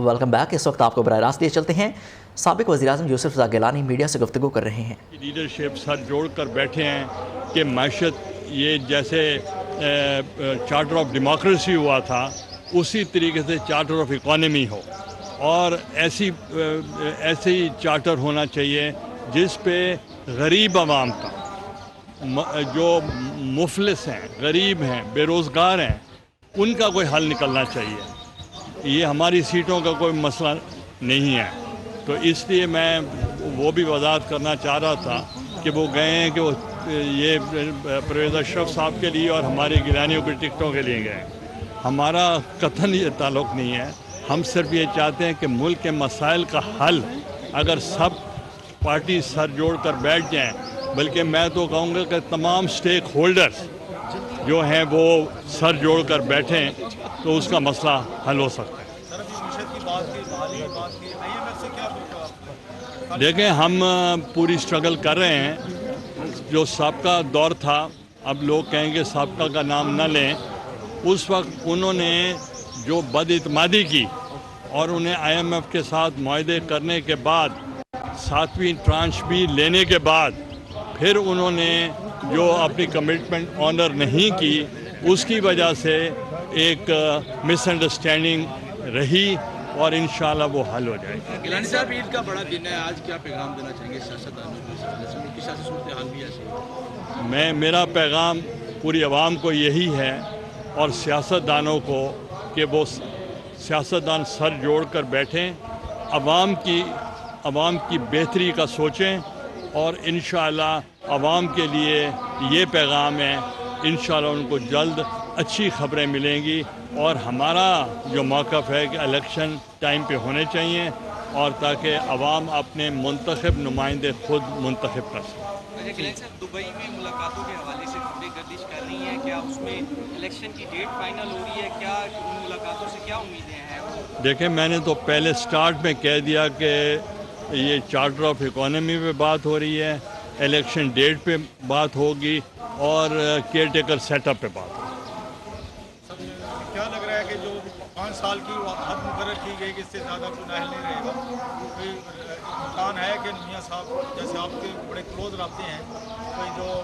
Welcome back. اس وقت آپ کو براہ راست لیے چلتے ہیں. سابق وزیراعظم یوسف رضا گیلانی میڈیا سے گفتگو کر رہے ہیں. لیڈرشپ سر جوڑ کر بیٹھے ہیں کہ معیشت یہ جیسے چارٹر آف ڈیموکریسی ہوا تھا اسی طریقے سے چارٹر آف اکانومی ہو، اور ایسی چارٹر ہونا چاہیے جس پہ غریب عوام کا، جو مفلس ہیں، غریب ہیں، بے روزگار ہیں، ان کا کوئی حل نکلنا چاہیے. یہ ہماری سیٹوں کا کوئی مسئلہ نہیں ہے. تو اس لیے میں وہ بھی وضاحت کرنا چاہ رہا تھا کہ وہ گئے ہیں کہ وہ یہ پرویز اشرف صاحب کے لیے اور ہمارے گیلانیوں کی ٹکٹوں کے لیے گئے. ہمارا قطعاً یہ تعلق نہیں ہے. ہم صرف یہ چاہتے ہیں کہ ملک کے مسائل کا حل اگر سب پارٹی سر جوڑ کر بیٹھ جائیں، بلکہ میں تو کہوں گا کہ تمام سٹیک ہولڈرز جو ہیں وہ سر جوڑ کر بیٹھیں تو اس کا مسئلہ حل ہو سکتا ہے. دیکھیں، ہم پوری اسٹرگل کر رہے ہیں. جو سابقہ دور تھا، اب لوگ کہیں گے سابقہ کا نام نہ لیں، اس وقت انہوں نے جو بد اعتمادی کی اور انہیں آئی ایم ایف کے ساتھ معاہدے کرنے کے بعد، 7ویں ٹرانش بھی لینے کے بعد، پھر انہوں نے جو اپنی کمٹمنٹ آنر نہیں کی، اس کی وجہ سے ایک مس انڈرسٹینڈنگ رہی، اور انشاءاللہ وہ حل ہو جائے گی. گیلانی صاحب، عید کا بڑا دن ہے، آج کیا پیغام دینا چاہیں گے سیاستدانوں کو؟ کی سیاسی صورتحال بھی ایسی؟ میرا پیغام پوری عوام کو یہی ہے اور سیاستدانوں کو کہ وہ سیاستدان سر جوڑ کر بیٹھیں، عوام کی بہتری کا سوچیں، اور انشاءاللہ عوام کے لیے یہ پیغام ہے. انشاءاللہ ان کو جلد اچھی خبریں ملیں گی، اور ہمارا جو موقف ہے کہ الیکشن ٹائم پہ ہونے چاہیے، اور تاکہ عوام اپنے منتخب نمائندے خود منتخب کر سکیں. گیلانی صاحب، دبئی میں ملاقاتوں کے حوالے سے خبریں گردش کر رہی ہیں، کیا اس میں الیکشن کی ڈیٹ فائنل ہو رہی ہے؟ کیا ان ملاقاتوں سے کیا امیدیں ہیں؟ دیکھیں، میں نے تو پہلے سٹارٹ میں کہہ دیا کہ یہ چارٹر آف اکانومی پہ بات ہو رہی ہے، الیکشن ڈیٹ پہ بات ہوگی، اور کیئر ٹیکر سیٹ اپ پہ بات ہوگی. کیا لگ رہا ہے کہ جو 5 سال کی حد مقرر کی گئی کہ اس سے زیادہ کوئی نااہل نہیں رہے گا؟ کوئی امکان ہے کہ میاں صاحب جیسے آپ کے بڑے کلوز رابطے ہیں، کوئی جو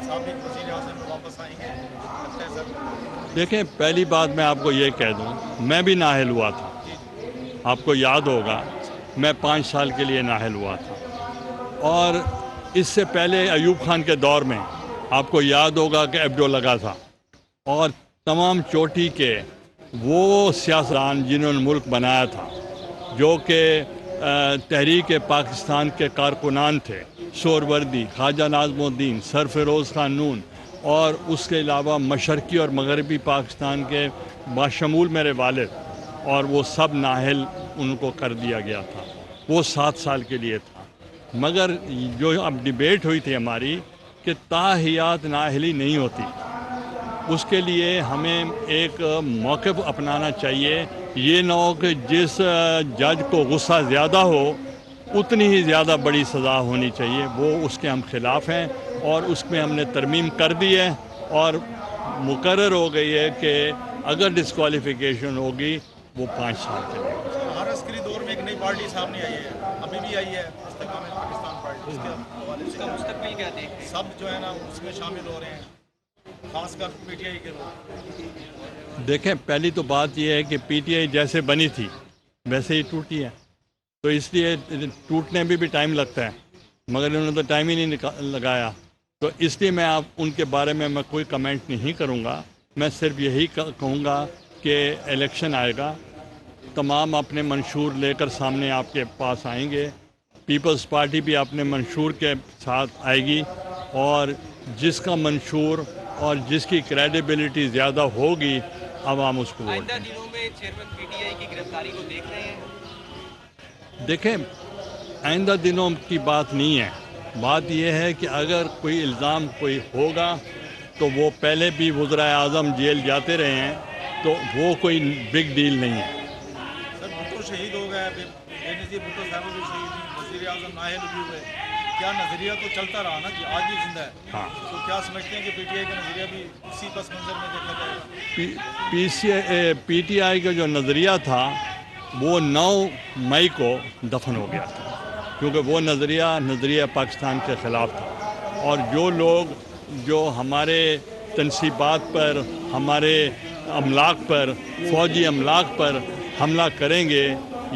سابق وزیر اعظم واپس آئیں گے؟ لگتا ہے سر؟ دیکھیں، پہلی بات میں آپ کو یہ کہہ دوں، میں بھی نااہل ہوا تھا. آپ کو یاد ہوگا میں 5 سال کے لیے نااہل ہوا تھا، اور اس سے پہلے ایوب خان کے دور میں آپ کو یاد ہوگا کہ ایبڈو لگا تھا، اور تمام چوٹی کے وہ سیاستدان جنہوں نے ملک بنایا تھا، جو کہ تحریک پاکستان کے کارکنان تھے، سہروردی، خواجہ ناظم الدین، سرفروز خان نون، اور اس کے علاوہ مشرقی اور مغربی پاکستان کے باشمول میرے والد، اور وہ سب نااہل ان کو کر دیا گیا تھا. وہ 7 سال کے لیے تھا. مگر جو اب ڈیبیٹ ہوئی تھی ہماری کہ تاحیات نااہلی نہیں ہوتی، اس کے لیے ہمیں ایک موقف اپنانا چاہیے. یہ نہ ہو کہ جس جج کو غصہ زیادہ ہو اتنی ہی زیادہ بڑی سزا ہونی چاہیے. وہ اس کے ہم خلاف ہیں، اور اس میں ہم نے ترمیم کر دی ہے، اور مقرر ہو گئی ہے کہ اگر ڈسکوالیفیکیشن ہوگی وہ 5 سال کے لیے. ہر عسکری دور میں ایک نئی پارٹی سامنے آئی ہے، ابھی بھی آئی ہے استحکام پاکستان پارٹی. اس کے حوالے سے مستقبل کیا دیکھ رہے ہیں؟ سب جو ہے نا اس میں شامل ہو رہے ہیں، خاص کر پی ٹی آئی کے لوگ. دیکھیں، پہلی تو بات یہ ہے کہ پی ٹی آئی جیسے بنی تھی ویسے ہی ٹوٹی ہے، تو اس لیے ٹوٹنے میں بھی ٹائم لگتا ہے، مگر انہوں نے تو ٹائم ہی نہیں لگایا. تو اس لیے میں ان کے بارے میں کوئی کمنٹ نہیں کروں گا. میں صرف یہی کہوں گا کہ الیکشن آئے گا، تمام اپنے منشور لے کر سامنے آپ کے پاس آئیں گے. پیپلز پارٹی بھی اپنے منشور کے ساتھ آئے گی، اور جس کا منشور اور جس کی کریڈیبلٹی زیادہ ہوگی عوام اس کو ووٹ آئندہ دیں گے. دنوں میں چیئرمین پی ٹی آئی کی گرفتاری کو دیکھ رہے ہیں؟ دیکھیں، آئندہ دنوں کی بات نہیں ہے. بات یہ ہے کہ اگر کوئی الزام کوئی ہوگا تو وہ پہلے بھی وزرائے اعظم جیل جاتے رہے ہیں، تو وہ کوئی بگ ڈیل نہیں ہے. سر، بھٹو شہید ہو گئے، بے نظیر بھٹو صاحب بھی شہید ہوئی، وزیر اعظم نااہل بھی ہوئے. کیا نظریہ تو چلتا رہا نا کہ آج بھی زندہ ہے. ہاں، تو کیا سمجھتے ہیں کہ پی ٹی آئی کا نظریہ بھی اسی پس منظر میں دیکھا جائے گا؟ پی ٹی آئی کا جو نظریہ تھا وہ 9 مئی کو دفن ہو گیا تھا، کیونکہ وہ نظریہ پاکستان کے خلاف تھا. اور جو لوگ جو ہمارے تنصیبات پر، ہمارے املاک پر، فوجی املاک پر حملہ کریں گے،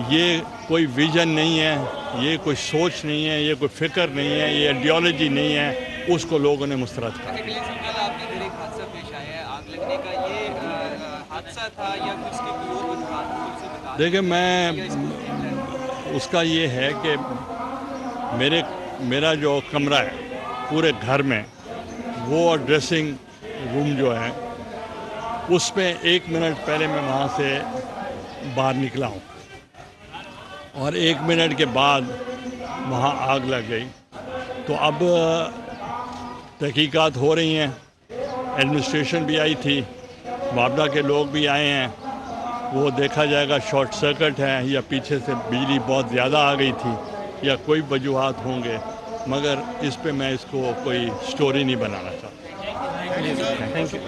یہ کوئی ویژن نہیں ہے، یہ کوئی سوچ نہیں ہے، یہ کوئی فکر نہیں ہے، یہ آئیڈیالوجی نہیں ہے. اس کو لوگوں نے مسترد کر دیا. کل آپ کے گھر ایک حادثہ پیش آیا ہے آگ لگنے کا، یہ حادثہ تھا یا کچھ کے کوئی اور وجوہات سے بتا دیں؟ دیکھیں، میں اس کا یہ ہے کہ میرا جو کمرہ ہے پورے گھر میں، وہ ڈریسنگ روم جو ہے اس پہ 1 منٹ پہلے میں وہاں سے باہر نکلا ہوں، اور 1 منٹ کے بعد وہاں آگ لگ گئی. تو اب تحقیقات ہو رہی ہیں، ایڈمنسٹریشن بھی آئی تھی، معاہدہ کے لوگ بھی آئے ہیں، وہ دیکھا جائے گا شارٹ سرکٹ ہے یا پیچھے سے بجلی بہت زیادہ آ گئی تھی یا کوئی وجوہات ہوں گے، مگر اس پہ میں اس کو کوئی سٹوری نہیں بنانا چاہتا. Thank you.